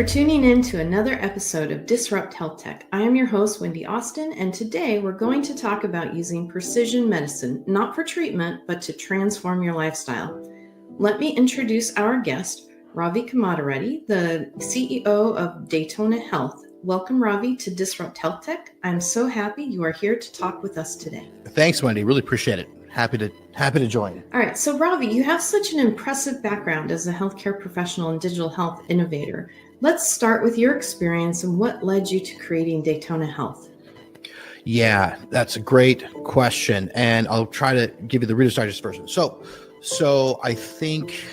for tuning in to another episode of Disrupt Health Tech. I am your host, Wendy Austin, and today we're going to talk about using precision medicine, not for treatment, but to transform your lifestyle. Let me introduce our guest, Ravi Kamathiredi, the CEO of Daytona Health. Welcome, Ravi, to Disrupt Health Tech. I'm so happy you are here to talk with us today. Thanks, Wendy. Really appreciate it. Happy to join. All right. So, Ravi, you have such an impressive background as a healthcare professional and digital health innovator. Let's start with your experience and what led you to creating Daytona Health. Yeah, that's a great question. And I'll try to give you the Reader's Digest version. So I think,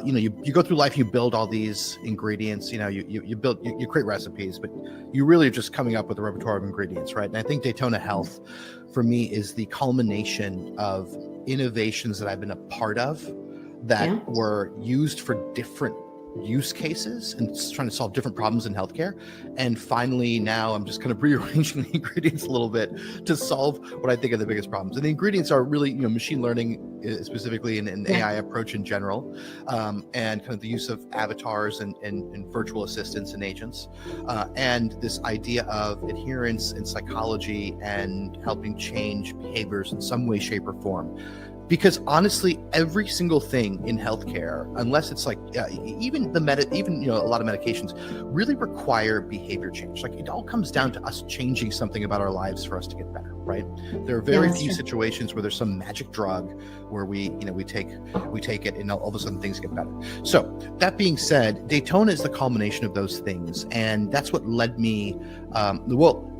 you go through life, you build all these ingredients, you create recipes, but you really are just coming up with a repertoire of ingredients, right? And I think Daytona Health for me is the culmination of innovations that I've been a part of that were used for different use cases and trying to solve different problems in healthcare. And finally, now I'm just kind of rearranging the ingredients a little bit to solve what I think are the biggest problems. And the ingredients are really, machine learning specifically and AI approach in general, and kind of the use of avatars and virtual assistants and agents, and this idea of adherence and psychology and helping change behaviors in some way, shape, or form. Because honestly, every single thing in healthcare, unless it's like even a lot of medications really require behavior change. Like it all comes down to us changing something about our lives for us to get better, right? There are very few situations where there's some magic drug where we take it and all of a sudden things get better. So that being said, Daytona is the culmination of those things, and that's what led me.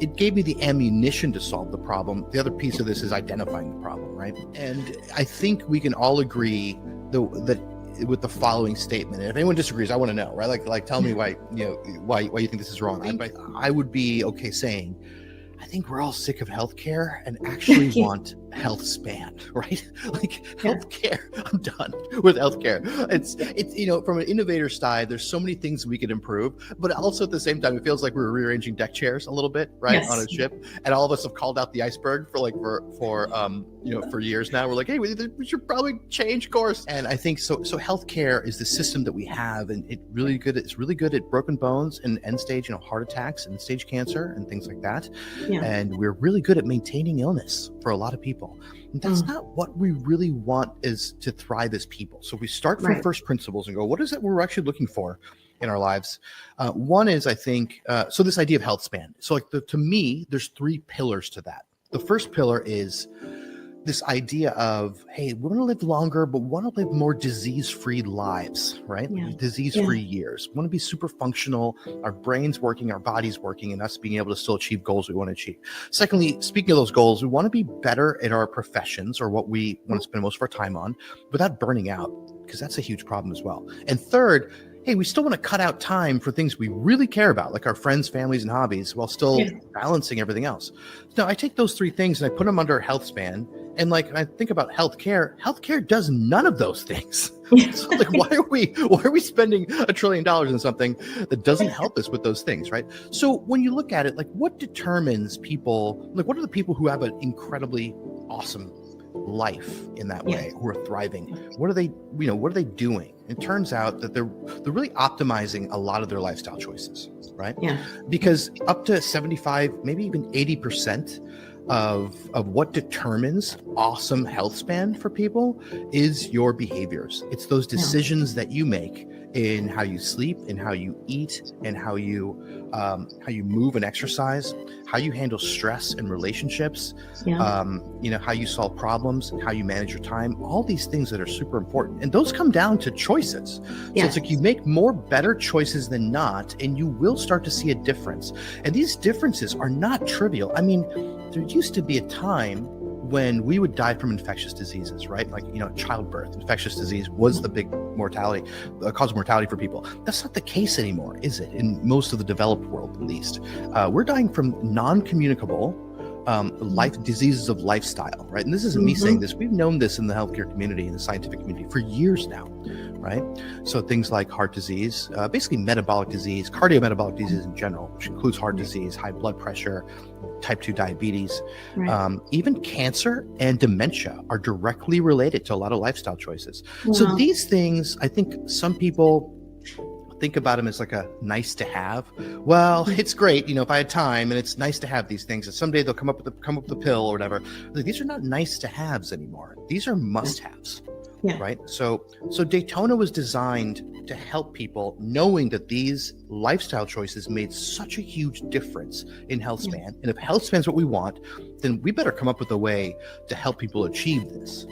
It gave me the ammunition to solve the problem. The other piece of this is identifying the problem, right? And I think we can all agree that with the following statement. And if anyone disagrees, I want to know, right? Like tell me why you think this is wrong. I would be okay saying, I think we're all sick of healthcare and actually want health span, right? Like healthcare, I'm done with healthcare. It's from an innovator side, there's so many things we could improve, but also at the same time, it feels like we're rearranging deck chairs a little bit, right? On a ship. And all of us have called out the iceberg for years now. We're like, hey, we should probably change course. And I think so healthcare is the system that we have, and it's really good at broken bones and end stage, heart attacks and stage cancer and things like that. And we're really good at maintaining illness for a lot of people. And that's not what we really want, is to thrive as people. So we start from first principles and go, what is it we're actually looking for in our lives? One is, I think, so this idea of health span. So to me, there's three pillars to that. The first pillar is this idea of, hey, we want to live longer, but want to live more disease-free lives, right? Disease-free years. We want to be super functional, our brain's working, our body's working, and us being able to still achieve goals we want to achieve. Secondly, speaking of those goals, we want to be better at our professions or what we want to spend most of our time on without burning out, because that's a huge problem as well. And third, hey, we still want to cut out time for things we really care about, like our friends, families, and hobbies, while still balancing everything else. So I take those three things and I put them under health span. And I think about healthcare does none of those things. So why are we spending $1 trillion on something that doesn't help us with those things, right? So when you look at it, what determines people, what are the people who have an incredibly awesome life in that way, who are thriving? What are they doing? It turns out that they're really optimizing a lot of their lifestyle choices, right? Because up to 75, maybe even 80% of what determines awesome health span for people is your behaviors. It's those decisions that you make in how you sleep, in how you eat, and how you move and exercise, how you handle stress and relationships, how you solve problems, and how you manage your time. All these things that are super important, and those come down to choices. So it's like you make more better choices than not, and you will start to see a difference. And these differences are not trivial. I mean, there used to be a time when we would die from infectious diseases, right? Childbirth, infectious disease was the big mortality, cause of mortality for people. That's not the case anymore, is it? In most of the developed world, at least. We're dying from non-communicable diseases of lifestyle, right? And this isn't me saying this. We've known this in the healthcare community and the scientific community for years now, right? So things like heart disease, basically metabolic disease, cardiometabolic disease in general, which includes heart disease, high blood pressure, type 2 diabetes, even cancer and dementia are directly related to a lot of lifestyle choices. So these things, I think some people think about them as like a nice to have. Well, it's great, if I had time, and it's nice to have these things, and someday they'll come up with the pill or whatever. Like, these are not nice to haves anymore. These are must haves. Yeah. Right. So Daytona was designed to help people, knowing that these lifestyle choices made such a huge difference in health span. And if health span is what we want, then we better come up with a way to help people achieve this.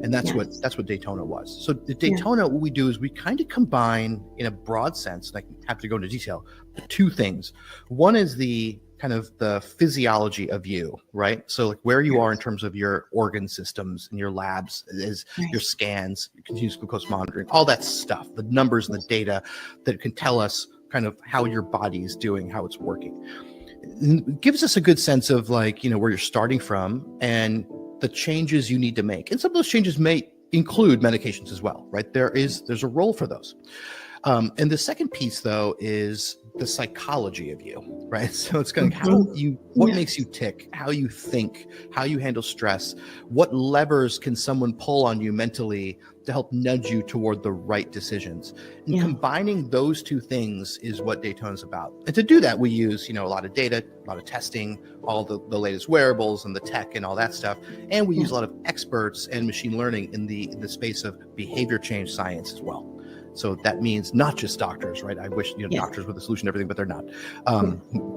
And that's what Daytona was. So the Daytona, what we do is we kind of combine, in a broad sense, and I have to go into detail, two things. One is the kind of the physiology of you, right? So like where you are in terms of your organ systems and your labs, is your scans, continuous glucose monitoring, all that stuff, the numbers and the data that can tell us kind of how your body is doing, how it's working. It gives us a good sense of like, where you're starting from and the changes you need to make. And some of those changes may include medications as well, right? There's a role for those. And the second piece, though, is the psychology of you, right? So it's kind of what makes you tick, how you think, how you handle stress, what levers can someone pull on you mentally to help nudge you toward the right decisions. And combining those two things is what Daytona is about. And to do that, we use, a lot of data, a lot of testing, all the latest wearables and the tech and all that stuff. And we use a lot of experts and machine learning in the space of behavior change science as well. So that means not just doctors, right? I wish doctors were the solution to everything, but they're not.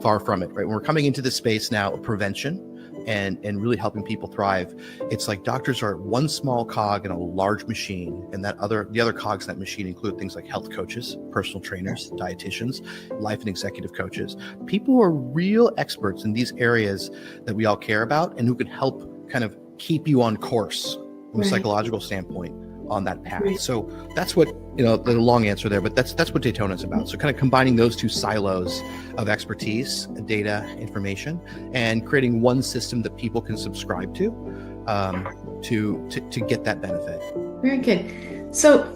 Far from it, right? When we're coming into this space now of prevention and really helping people thrive, it's like doctors are one small cog in a large machine, and the other cogs in that machine include things like health coaches, personal trainers, dietitians, life and executive coaches, people who are real experts in these areas that we all care about and who can help kind of keep you on course from a psychological standpoint on that path. So that's what, the long answer there, but that's what Daytona is about. So kind of combining those two silos of expertise, data, information, and creating one system that people can subscribe to get that benefit. Very good. So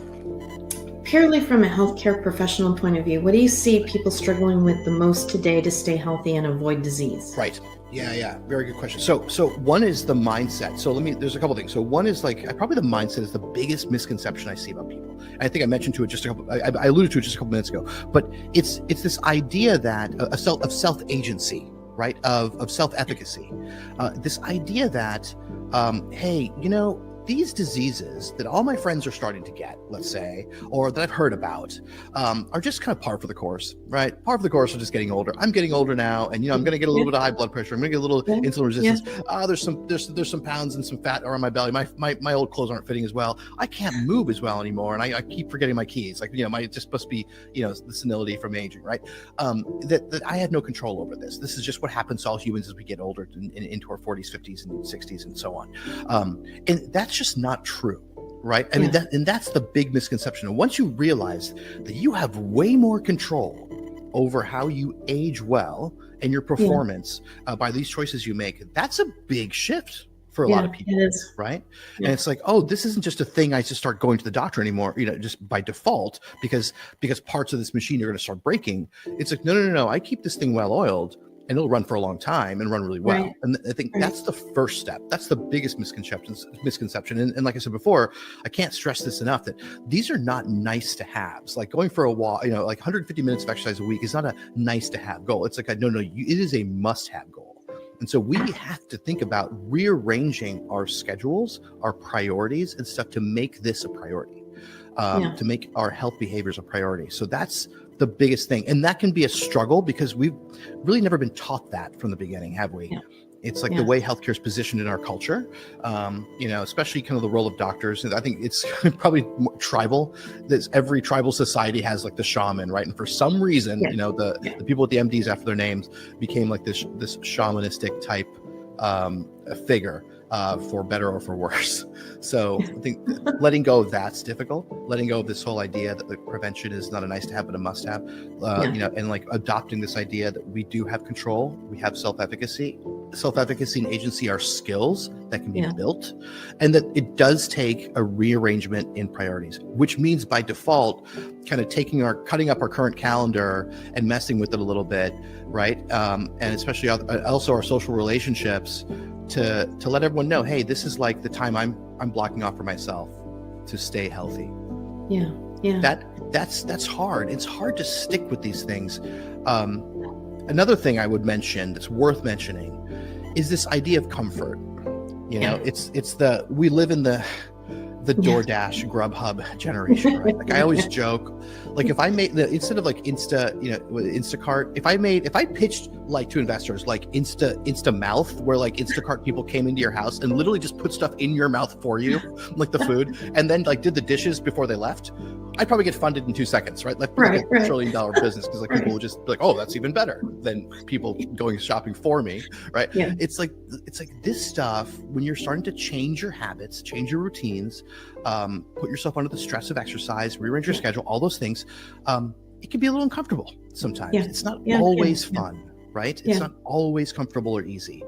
purely from a healthcare professional point of view, what do you see people struggling with the most today to stay healthy and avoid disease? Right. Yeah. Very good question. So one is the mindset. So there's a couple things. So one is probably the mindset is the biggest misconception I see about people. And I think I mentioned to it I alluded to it just a couple minutes ago, but it's this idea that of self-agency, right? Of self-efficacy. This idea that, hey, these diseases that all my friends are starting to get, let's say, or that I've heard about, are just kind of par for the course, right? Par for the course of just getting older. I'm getting older now, and I'm going to get a little bit of high blood pressure. I'm going to get a little insulin resistance. There's some pounds and some fat around my belly. My old clothes aren't fitting as well. I can't move as well anymore, and I keep forgetting my keys. It just must be the senility from aging, right? That I have no control over this. This is just what happens to all humans as we get older into our 40s, 50s, and 60s, and so on. And that's just not true, right? I mean, that's the big misconception. And once you realize that you have way more control over how you age well and your performance by these choices you make, that's a big shift for a lot of people, right? And it's like, oh, this isn't just a thing I just start going to the doctor anymore, just by default, because parts of this machine are going to start breaking. It's like, no, I keep this thing well oiled, and it'll run for a long time and run really well. Right. And I think that's the first step. That's the biggest misconception. And like I said before, I can't stress this enough, that these are not nice to haves. Like going for a walk, like 150 minutes of exercise a week is not a nice to have goal. It's like, it is a must have goal. And so we have to think about rearranging our schedules, our priorities and stuff to make this a priority, to make our health behaviors a priority. So that's the biggest thing. And that can be a struggle because we've really never been taught that from the beginning, have we? Yeah. It's like the way healthcare is positioned in our culture, especially kind of the role of doctors. And I think it's probably more tribal. Every tribal society has like the shaman, right? And for some reason, the people with the MDs after their names became like this shamanistic type figure. For better or for worse. So I think letting go of that's difficult. Letting go of this whole idea that the prevention is not a nice to have, but a must have, and like adopting this idea that we do have control. We have self-efficacy. Self-efficacy and agency are skills that can be built, and that it does take a rearrangement in priorities, which means by default, kind of cutting up our current calendar and messing with it a little bit, right? And especially also our social relationships, to let everyone know, hey, this is like the time I'm blocking off for myself to stay healthy. Yeah. Yeah. That's hard. It's hard to stick with these things. Another thing I would mention that's worth mentioning is this idea of comfort. You know, we live in the DoorDash, Grubhub generation, right? Like I always joke, like if I made instead of like Instacart, if I pitched like to investors like Insta Mouth, where like Instacart people came into your house and literally just put stuff in your mouth for you, like the food, and then like did the dishes before they left, I'd probably get funded in 2 seconds, right? Like a $1 trillion business, because like people will just be like, oh, that's even better than people going shopping for me, right? Yeah. It's like this stuff, when you're starting to change your habits, change your routines, put yourself under the stress of exercise, rearrange your schedule, all those things, it can be a little uncomfortable sometimes. It's not always fun. Right? It's not always comfortable or easy.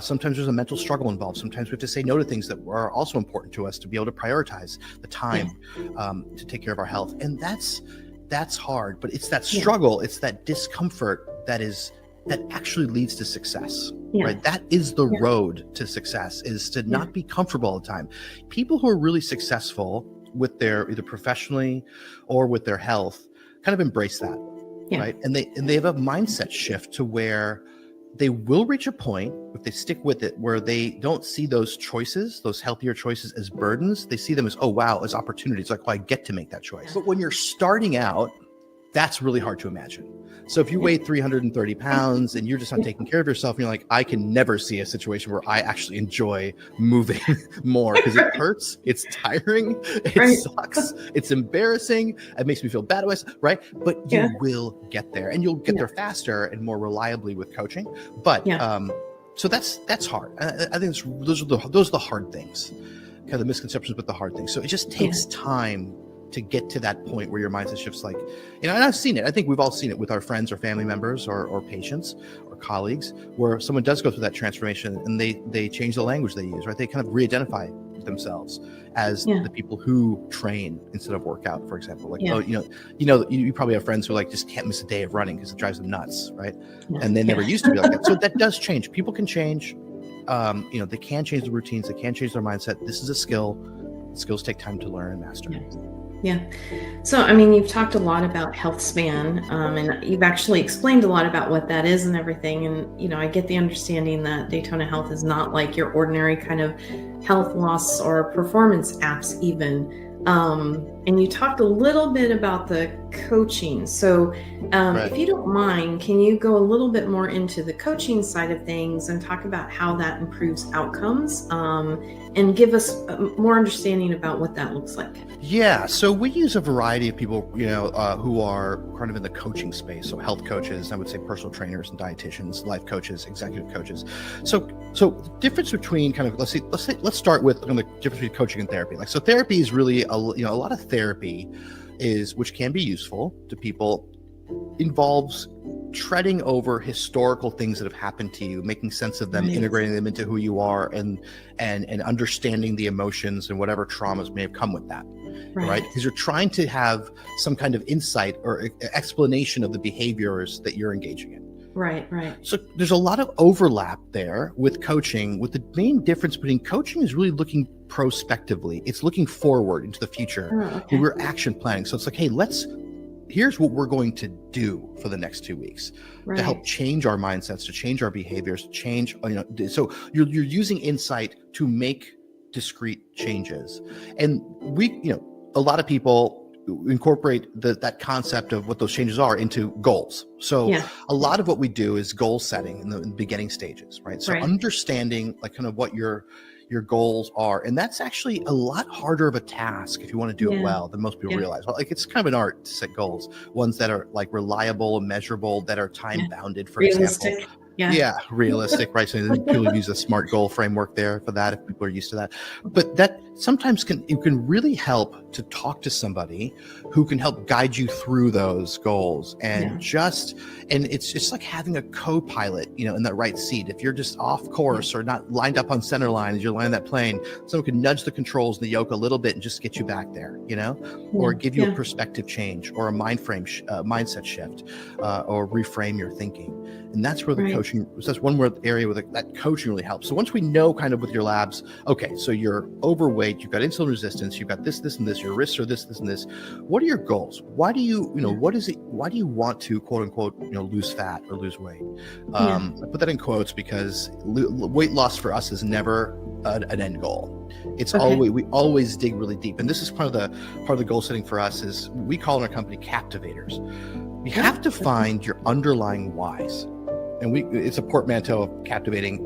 Sometimes there's a mental struggle involved. Sometimes we have to say no to things that are also important to us to be able to prioritize the time to take care of our health. And that's hard, but it's that struggle, it's that discomfort that actually leads to success, right? That is the road to success, is to not be comfortable all the time. People who are really successful with their, either professionally or with their health, kind of embrace that. Right. And they have a mindset shift to where they will reach a point, if they stick with it, where they don't see those choices, those healthier choices, as burdens. They see them as, oh, wow, as opportunities. Like, oh, I get to make that choice. But when you're starting out, that's really hard to imagine. So if you weigh 330 pounds and you're just not taking care of yourself, and you're like, I can never see a situation where I actually enjoy moving more, because it hurts, it's tiring, it sucks, it's embarrassing, it makes me feel bad about myself, right? But you will get there, and you'll get there faster and more reliably with coaching. But so that's hard. I think those are the hard things, kind of the misconceptions with the hard things. So it just takes time to get to that point where your mindset shifts. Like, and I've seen it. I think we've all seen it with our friends or family members or patients or colleagues, where someone does go through that transformation and they change the language they use, right? They kind of re-identify themselves as the people who train instead of work out, for example. Like, oh, you probably have friends who like just can't miss a day of running because it drives them nuts, right? And they never used to be like that. So that does change. People can change. They can change the routines. They can change their mindset. This is a skill. Skills take time to learn and master. Yeah. So, I mean, you've talked a lot about health span, and you've actually explained a lot about what that is and everything. And, I get the understanding that Daytona Health is not like your ordinary kind of health loss or performance apps even. And you talked a little bit about the coaching. So if you don't mind, can you go a little bit more into the coaching side of things and talk about how that improves outcomes, and give us more understanding about what that looks like? Yeah. So we use a variety of people, who are kind of in the coaching space. So health coaches, I would say personal trainers and dietitians, life coaches, executive coaches. So the difference between kind of, let's start with the difference between coaching and therapy. Like, so therapy is really a lot of therapy which can be useful to people, involves treading over historical things that have happened to you, making sense of them, integrating them into who you are, and understanding the emotions and whatever traumas may have come with that, right? Because you're trying to have some kind of insight or explanation of the behaviors that you're engaging in. Right. So there's a lot of overlap there with coaching, with the main difference between coaching is really looking prospectively. It's looking forward into the future. We're action planning. So it's like, hey, here's what we're going to do for the next 2 weeks to help change our mindsets, to change our behaviors, change, so you're using insight to make discrete changes. And a lot of people incorporate that concept of what those changes are into goals. So a lot of what we do is goal setting in the beginning stages, right? So understanding like kind of what your goals are. And that's actually a lot harder of a task if you want to do it well than most people realize. Well, like it's kind of an art to set goals, ones that are like reliable and measurable, that are time bounded, for example. Realistic, right? So people use a SMART goal framework there for that, if people are used to that. But that sometimes you can really help to talk to somebody who can help guide you through those goals, and it's just like having a co-pilot, in that right seat. If you're just off course or not lined up on center line as you're landing that plane, someone can nudge the controls and the yoke a little bit and just get you back there, or give you a perspective change or a mindset shift, or reframe your thinking. And that's where the coaching, that's one area where that coaching really helps. So once we know kind of with your labs, okay, so you're overweight, you've got insulin resistance, you've got this, and this, Your risks are this, this, and this. What are your goals? Why do you, what is it? Why do you want to, quote unquote, lose fat or lose weight? I put that in quotes because weight loss for us is never an end goal. It's always, we always dig really deep. And this is part of the goal setting for us is we call in our company captivators. You have to find your underlying whys. And it's a portmanteau of captivating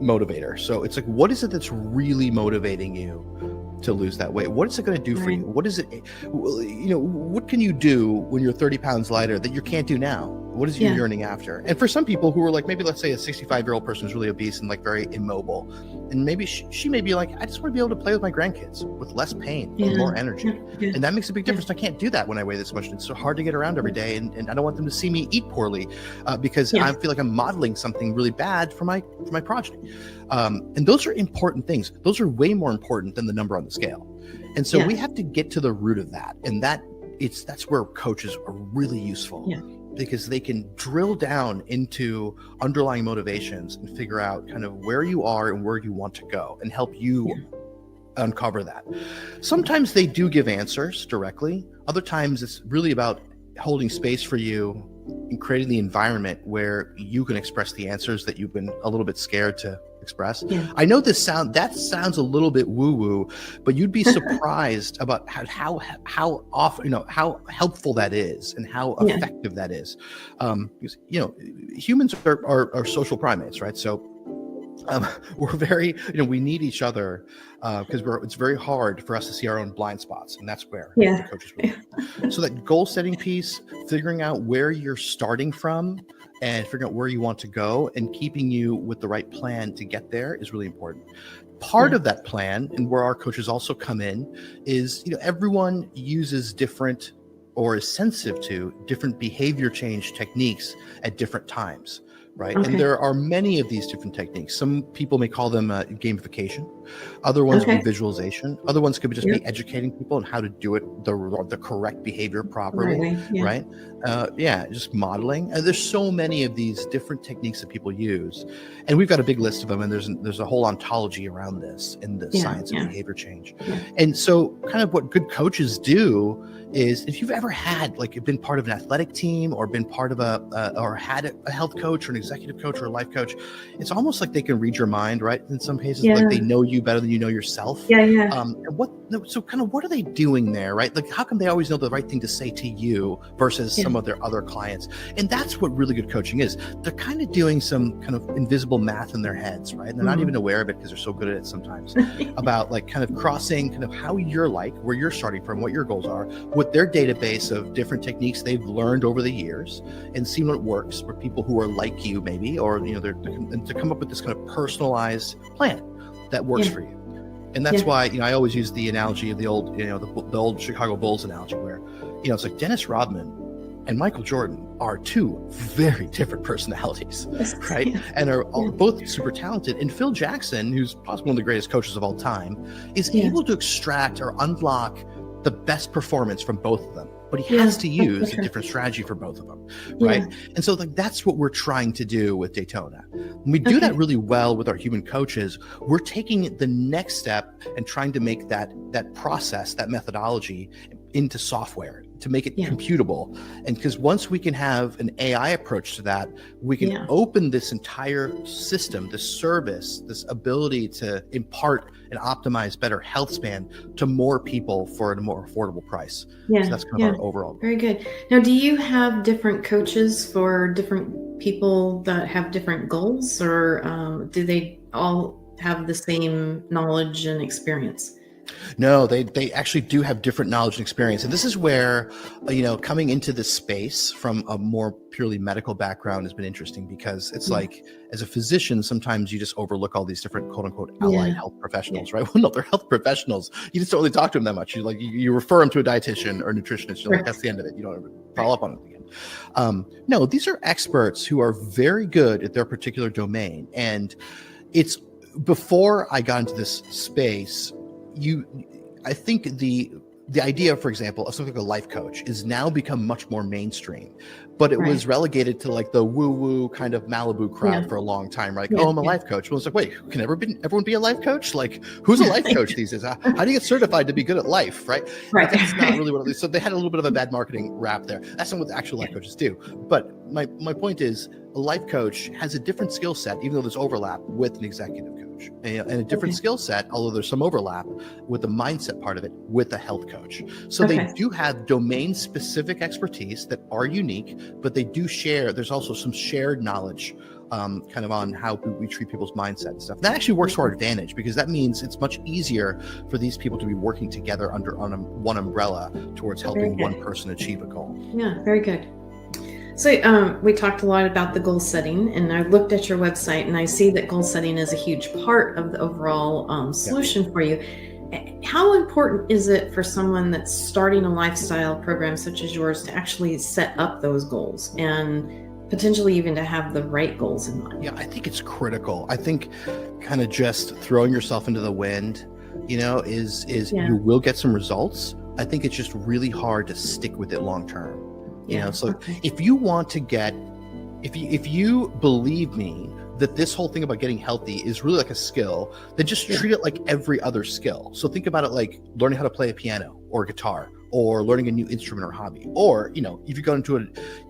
motivator. So it's like, what is it that's really motivating you to lose that weight? What is it going to do for you? What is it, what can you do when you're 30 pounds lighter that you can't do now? What is you yearning after? And for some people who are like, maybe let's say a 65-year-old person who's really obese and like very immobile, and maybe she may be like, I just want to be able to play with my grandkids with less pain and more energy. And that makes a big difference. I can't do that when I weigh this much. It's so hard to get around every day. And I don't want them to see me eat poorly because I feel like I'm modeling something really bad for my progeny. And those are important things. Those are way more important than the number on the scale. And so we have to get to the root of that. And that's where coaches are really useful. Because they can drill down into underlying motivations and figure out kind of where you are and where you want to go and help you uncover that. Sometimes they do give answers directly. Other times it's really about holding space for you and creating the environment where you can express the answers that you've been a little bit scared to express. I know that sounds a little bit woo-woo, but you'd be surprised about how often, how helpful that is and how effective that is. Because, humans are social primates, right? So we're very, we need each other because it's very hard for us to see our own blind spots. And that's where the coaches will. So that goal setting piece, figuring out where you're starting from and figuring out where you want to go and keeping you with the right plan to get there is really important. Part of that plan, and where our coaches also come in, is, everyone uses different or is sensitive to different behavior change techniques at different times. Right. And there are many of these different techniques. Some people may call them gamification. Other ones would be visualization. Other ones could just be educating people on how to do it, the correct behavior properly. Right. Just modeling. And there's so many of these different techniques that people use. And we've got a big list of them. And there's a whole ontology around this in the science of behavior change. And so kind of what good coaches do is, if you've ever had been part of an athletic team or been part of or had a health coach or an executive coach or a life coach, it's almost like they can read your mind, right? In some cases, like they know you better than you know yourself. So kind of what are they doing there, right? Like, how come they always know the right thing to say to you versus some of their other clients? And that's what really good coaching is. They're kind of doing some kind of invisible math in their heads, right? And they're not even aware of it because they're so good at it sometimes, about kind of crossing kind of how you're where you're starting from, what your goals are, with their database of different techniques they've learned over the years and seen what works for people who are like you, maybe, or and to come up with this kind of personalized plan that works for you. And that's why I always use the analogy of the old the old Chicago Bulls analogy, where it's like Dennis Rodman and Michael Jordan are two very different personalities, right? And are both super talented. And Phil Jackson, who's possibly one of the greatest coaches of all time, is able to extract or unlock the best performance from both of them, but he has to use a different strategy for both of them, right? And so that's what we're trying to do with Daytona. When we do that really well with our human coaches, we're taking the next step and trying to make that process, that methodology, into software to make it computable. And because once we can have an AI approach to that, we can open this entire system, this service, this ability to impart and optimize better health span to more people for a more affordable price. So that's kind of our overall goal. Very good. Now, do you have different coaches for different people that have different goals, or do they all have the same knowledge and experience? No, they actually do have different knowledge and experience. And this is where, coming into this space from a more purely medical background has been interesting, because it's like, as a physician, sometimes you just overlook all these different quote unquote allied health professionals, right? Well, no, they're health professionals. You just don't really talk to them that much. You refer them to a dietitian or a nutritionist. You're like, that's the end of it. You don't ever follow up on it again. No, these are experts who are very good at their particular domain. And it's before I got into this space, I think the idea, for example, of something like a life coach is now become much more mainstream, but it was Right. relegated to like the woo-woo kind of Malibu crowd Yeah. for a long time. Like, Yeah. oh, I'm a Yeah. life coach. Well, it's like, wait, can everyone be a life coach? Like, who's a life coach these days? How do you get certified to be good at life, right? Right. But that's not really what it is. So they had a little bit of a bad marketing rap there. That's not what the actual life coaches do. But my point is, a life coach has a different skill set, even though there's overlap with an executive coach, and a different skill set, although there's some overlap with the mindset part of it with a health coach. So they do have domain specific expertise that are unique, but they do share. There's also some shared knowledge kind of on how we treat people's mindset and stuff. That actually works to our advantage, because that means it's much easier for these people to be working together under one umbrella towards helping one person achieve a goal. Yeah, very good. So we talked a lot about the goal setting, and I looked at your website and I see that goal setting is a huge part of the overall solution for you. How important is it for someone that's starting a lifestyle program such as yours to actually set up those goals and potentially even to have the right goals in mind? Yeah, I think it's critical. I think kind of just throwing yourself into the wind, is you will get some results. I think it's just really hard to stick with it long term. If you want to if you believe me that this whole thing about getting healthy is really like a skill, then just treat it like every other skill. So think about it like learning how to play a piano or a guitar, or learning a new instrument or hobby. Or, if you go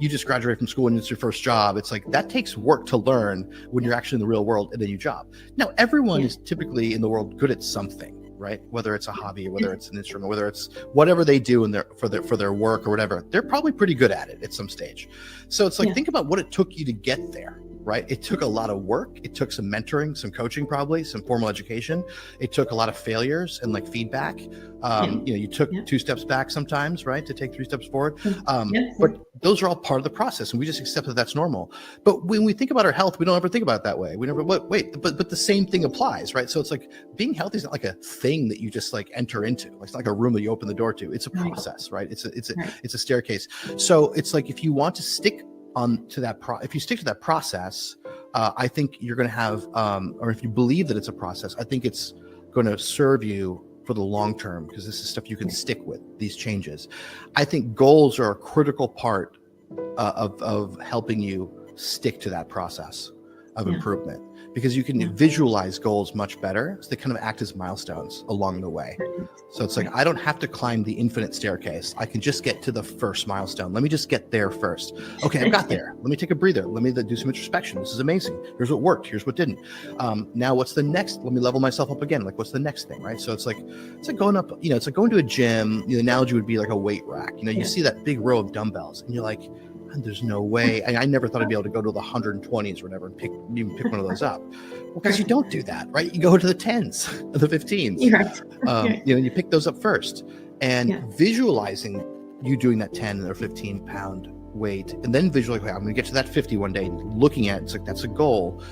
you just graduate from school and it's your first job, it's like that takes work to learn when you're actually in the real world in a new job. Now, everyone is typically in the world good at something, right? Whether it's a hobby, or whether it's an instrument, whether it's whatever they do for their work or whatever, they're probably pretty good at it at some stage. So it's like, think about what it took you to get there, right? It took a lot of work. It took some mentoring, some coaching, probably some formal education. It took a lot of failures and like feedback. You took 2 steps back sometimes, right? To take 3 steps forward. But those are all part of the process, and we just accept that that's normal. But when we think about our health, we don't ever think about it that way. We never, but the same thing applies, right? So it's like being healthy is not like a thing that you just like enter into. It's not like a room that you open the door to. It's a process, right? It's a staircase. So it's like, if you want to stick to that process, I think you're going to have, or if you believe that it's a process, I think it's going to serve you for the long term, because this is stuff you can stick with, these changes. I think goals are a critical part of helping you stick to that process of improvement, because you can visualize goals much better. So they kind of act as milestones along the way. So it's like, I don't have to climb the infinite staircase. I can just get to the first milestone. Let me just get there first. Okay, I got there. Let me take a breather. Let me do some introspection. This is amazing. Here's what worked. Here's what didn't. Now what's the next? Let me level myself up again. Like, what's the next thing, right? So it's like going up, it's like going to a gym. The analogy would be like a weight rack. You see that big row of dumbbells and you're like, there's no way. I never thought I'd be able to go to the 120s or whatever and pick one of those up. Well, because you don't do that, right? You go to the 10s, the 15s. You pick those up first, and visualizing you doing that 10 or 15 pound weight, and then visually, okay, I'm going to get to that 50 one day. And looking at it, it's like, that's a goal.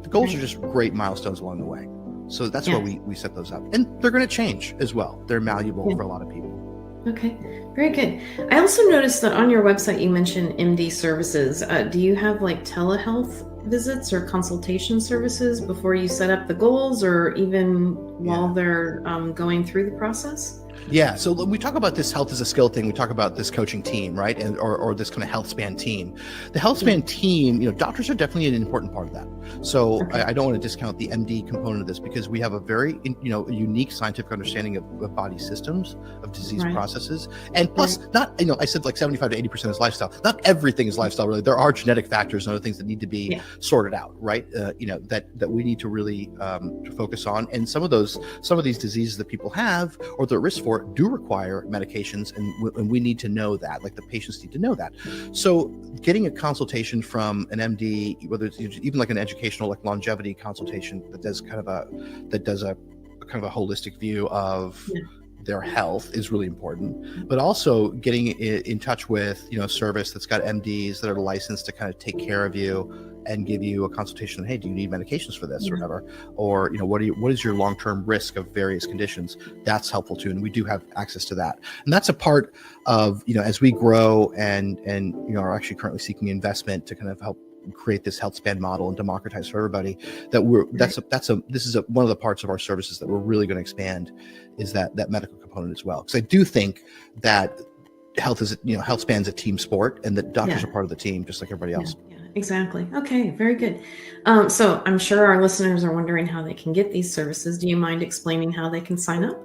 The goals are just great milestones along the way. So that's why we set those up, and they're going to change as well. They're malleable for a lot of people. Okay, very good. I also noticed that on your website you mentioned MD services. Do you have like telehealth visits or consultation services before you set up the goals, or even while they're going through the process? Yeah. So we talk about this health as a skill thing. We talk about this coaching team, right? And or this kind of health span team. The health span team, doctors are definitely an important part of that. So I don't want to discount the MD component of this, because we have a very, unique scientific understanding of body systems, of disease processes. And plus, not, I said like 75 to 80% is lifestyle. Not everything is lifestyle, really. There are genetic factors and other things that need to be sorted out, right? That we need to really to focus on. And some of these diseases that people have or they're at risk for do require medications, and we need to know that, like the patients need to know that. So getting a consultation from an MD, whether it's even like an educational, like longevity consultation that does a kind of a holistic view of their health, is really important. But also getting in touch with a service that's got MDs that are licensed to kind of take care of you and give you a consultation. Hey, do you need medications for this or whatever? Or what is your long-term risk of various conditions? That's helpful too, and we do have access to that. And that's a part of as we grow and are actually currently seeking investment to kind of help create this health span model and democratize for everybody, this is one of the parts of our services that we're really going to expand, is that medical component as well. Because I do think that health span's a team sport, and that doctors are part of the team just like everybody else. Yeah, exactly. Okay, very good. So I'm sure our listeners are wondering how they can get these services. Do you mind explaining how they can sign up?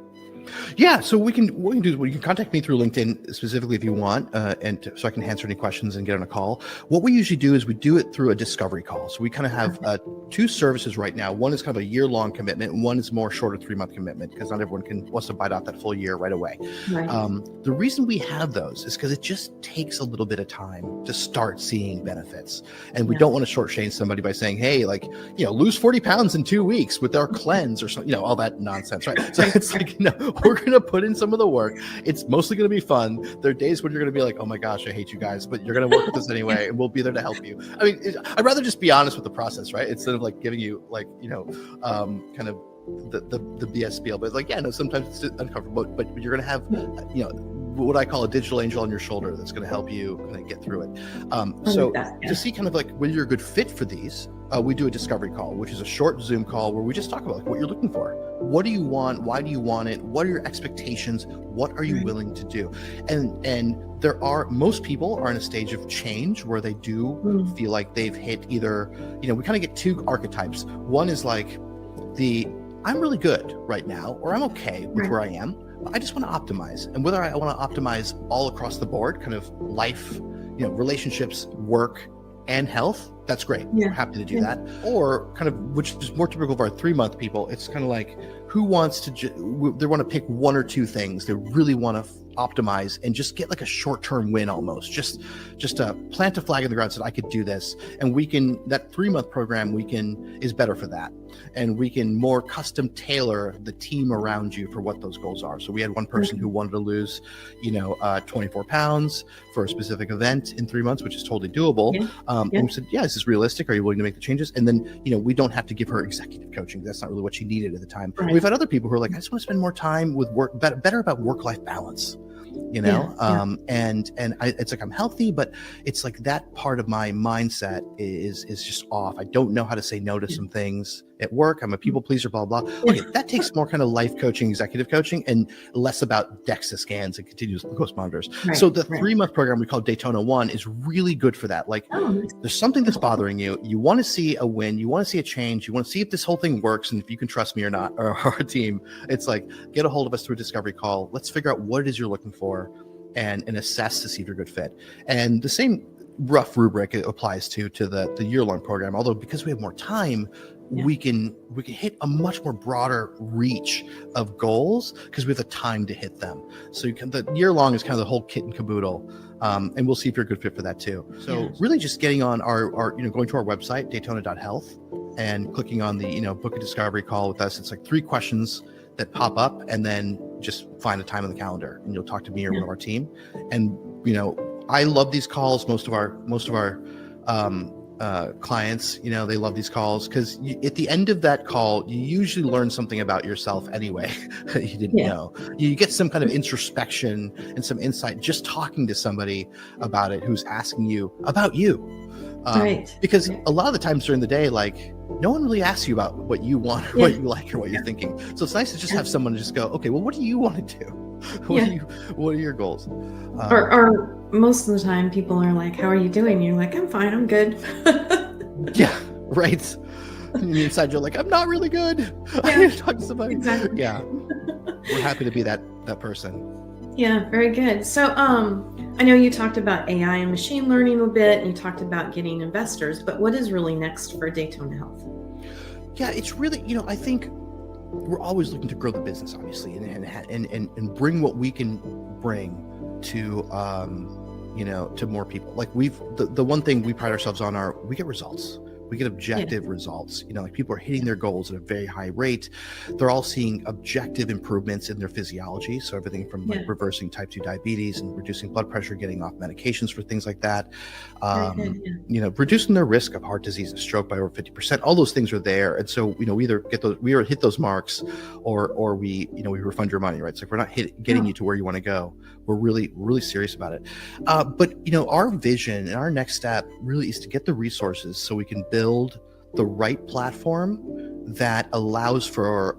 Yeah, so what we can do is you can contact me through LinkedIn specifically if you want, so I can answer any questions and get on a call. What we usually do is we do it through a discovery call. So we kind of have two services right now. One is kind of a year-long commitment, and one is more shorter 3-month commitment, because not everyone wants to bite off that full year right away. Right. The reason we have those is because it just takes a little bit of time to start seeing benefits, and we don't want to shortchange somebody by saying, hey, like, lose 40 pounds in 2 weeks with our cleanse or something, all that nonsense, right? So it's like, we're going to put in some of the work. It's mostly going to be fun. There are days when you're going to be like, oh my gosh, I hate you guys, but you're going to work with us anyway, and we'll be there to help you. I mean, I'd rather just be honest with the process, right? Instead of like giving you like, kind of the BS spiel, but like, sometimes it's uncomfortable, but you're going to have, what I call a digital angel on your shoulder that's going to help you kind of get through it. To see kind of like when you're a good fit for these, we do a discovery call, which is a short Zoom call where we just talk about like what you're looking for. What do you want? Why do you want it? What are your expectations? What are you willing to do? And most people are in a stage of change where they do feel like they've hit either, we kind of get two archetypes. One is like I'm really good right now, or I'm okay with where I am. I just want to optimize. And whether I want to optimize all across the board, kind of life, relationships, work, and health, that's great. We're happy to do that. Or kind of, which is more typical of our 3-month people, it's kind of like, who wants to, they want to pick one or two things they really want to optimize and just get like a short-term win almost, just plant a flag in the ground, said I could do this. And that 3-month program is better for that. And we can more custom tailor the team around you for what those goals are. So we had one person who wanted to lose, 24 pounds for a specific event in 3 months, which is totally doable. And we said, is this realistic? Are you willing to make the changes? And then, we don't have to give her executive coaching. That's not really what she needed at the time. Right. We've had other people who are like, I just want to spend more time with work, better about work-life balance. It's like I'm healthy, but it's like that part of my mindset is just off. I don't know how to say no to some things at work. I'm a people pleaser, blah, blah. Okay, that takes more kind of life coaching, executive coaching, and less about DEXA scans and continuous glucose monitors. Right, so the 3-month program we call Daytona 1 is really good for that. Like there's something that's bothering you. You want to see a win. You want to see a change. You want to see if this whole thing works and if you can trust me or not, or our team. It's like, get a hold of us through a discovery call. Let's figure out what it is you're looking for and assess to see if you're a good fit. And the same rough rubric applies to the year-long program, although because we have more time, we can hit a much more broader reach of goals because we have the time to hit them. So the year long is kind of the whole kit and caboodle, and we'll see if you're a good fit for that too. So really just getting on our going to our website, Daytona.health, and clicking on the book a discovery call with us. It's like 3 questions that pop up, and then just find a time on the calendar, and you'll talk to me or one of our team. And I love these calls. Most of our clients, they love these calls because at the end of that call, you usually learn something about yourself anyway that you didn't know. You get some kind of introspection and some insight just talking to somebody about it who's asking you about you. Because a lot of the times during the day, like no one really asks you about what you want or what you like or what you're thinking. So it's nice to just have someone just go, okay, well, what do you want to do? What are your goals? Or most of the time people are like, how are you doing? You're like, I'm fine, I'm good. Yeah, right. And inside you're like, I'm not really good. I need to talk to somebody. Exactly. Yeah. We're happy to be that person. Yeah, very good. So I know you talked about AI and machine learning a bit, and you talked about getting investors, but what is really next for Daytona Health? Yeah, it's really, I think we're always looking to grow the business, obviously, and bring what we can bring to, to more people. Like the one thing we pride ourselves on we get results. We get objective results. Like people are hitting their goals at a very high rate. They're all seeing objective improvements in their physiology. So everything from like reversing type 2 diabetes and reducing blood pressure, getting off medications for things like that. Reducing their risk of heart disease and stroke by over 50%. All those things are there. And so, we either hit those marks or we refund your money, right? So if we're not getting you to where you want to go, we're really, really serious about it. But our vision and our next step really is to get the resources so we can build the right platform that allows for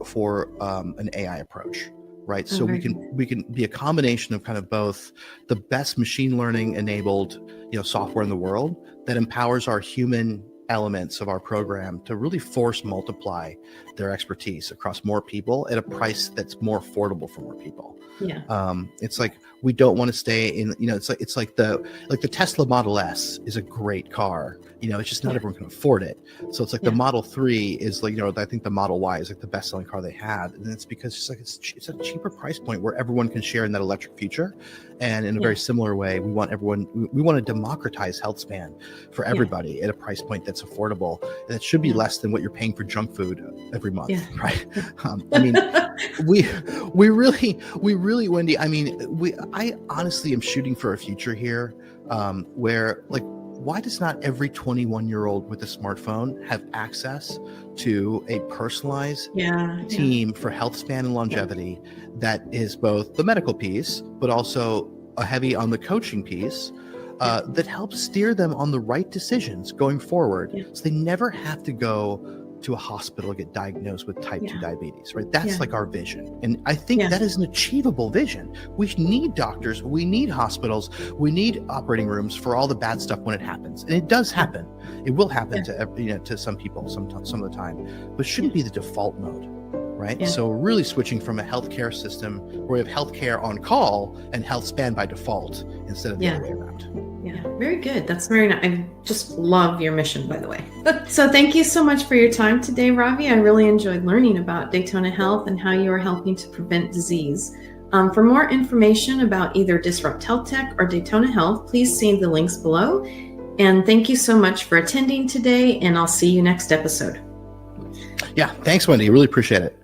an AI approach, right? So we can be a combination of kind of both the best machine learning enabled software in the world that empowers our human elements of our program to really force multiply their expertise across more people at a price that's more affordable for more people. It's like we don't want to stay in, it's like the Tesla Model S is a great car. It's just not everyone can afford it. So it's like the Model 3 is like, I think the Model Y is like the best selling car they had. And it's because it's a cheaper price point where everyone can share in that electric future. And in a very similar way, we want to democratize health span for everybody at a price point that's affordable. And it should be less than what you're paying for junk food every month, right? We really, Wendy, I honestly am shooting for a future here where, like, why does not every 21-year-old with a smartphone have access to a personalized team for health span and longevity that is both the medical piece, but also a heavy on the coaching piece that helps steer them on the right decisions going forward, so they never have to go to a hospital to get diagnosed with type 2 diabetes, right? That's like our vision. And I think that is an achievable vision. We need doctors, we need hospitals, we need operating rooms for all the bad stuff when it happens. And it does happen. It will happen to some people some of the time, but it shouldn't be the default mode, right? So we're really switching from a healthcare system where we have healthcare on call and health span by default instead of the other way around. Yeah, very good. That's very nice. I just love your mission, by the way. So thank you so much for your time today, Ravi. I really enjoyed learning about Daytona Health and how you are helping to prevent disease. For more information about either Disrupt Health Tech or Daytona Health, please see the links below. And thank you so much for attending today, and I'll see you next episode. Yeah, thanks, Wendy. Really appreciate it.